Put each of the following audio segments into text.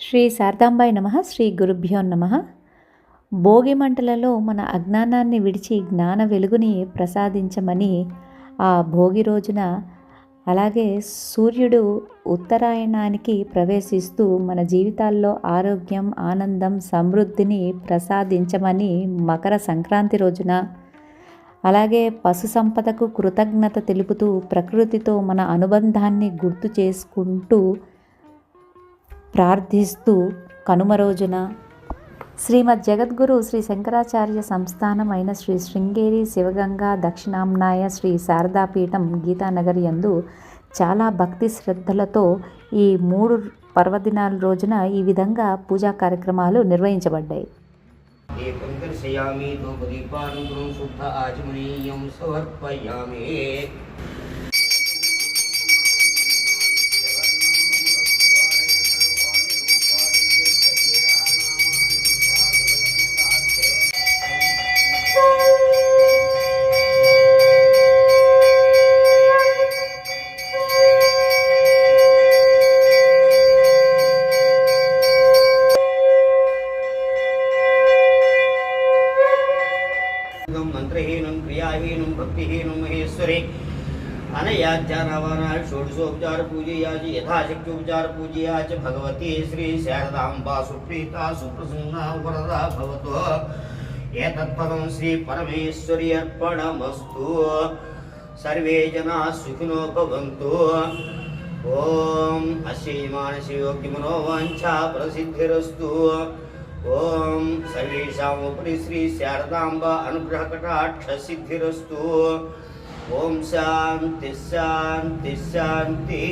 శ్రీ శారదాంబాయ నమః. శ్రీ గురుభ్యో నమః. భోగి మంటలలో మన అజ్ఞానాన్ని విడిచి జ్ఞాన వెలుగుని ప్రసాదించమని ఆ భోగి రోజున, అలాగే సూర్యుడు ఉత్తరాయణానికి ప్రవేశిస్తూ మన జీవితాల్లో ఆరోగ్యం, ఆనందం, సమృద్ధిని ప్రసాదించమని మకర సంక్రాంతి రోజున, అలాగే పశు సంపదకు కృతజ్ఞత తెలుపుతూ ప్రకృతితో మన అనుబంధాన్ని గుర్తు చేసుకుంటూ ప్రార్థిస్తూ కనుమ రోజున శ్రీమద్ జగద్గురు శ్రీ శంకరాచార్య సంస్థానమైన శ్రీ శృంగేరి శివగంగా దక్షిణాంనాయ శ్రీ శారదాపీఠం గీతానగర్ యందు చాలా భక్తి శ్రద్ధలతో ఈ 3 పర్వదినాల రోజున ఈ విధంగా పూజా కార్యక్రమాలు నిర్వహించబడ్డాయి. मंत्रहीनं क्रियाहीनं भक्तिहीनं महेश्वरे अनयाज्ञानवाना षोडशोपचार पूजयाच यथाशक्त्योपचार पूजयाच भगवती श्री शारदाम्बा सुप्रीता सुप्रसन्ना वरदा भवतु। एतत्पदं श्री परमेश्वरी अर्पणमस्तु। सर्वे जनाः सुखिनो भवन्तु। ओम अश्यमानस्य योग्यमनोवाञ्छा प्रसिद्धिरस्तु। ओम सर्वेषामुपरि श्री शारदाम्बा अनुग्रह कटाक्ष सिद्धिरस्तु। ओम शांति शांति शांति।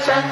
Shut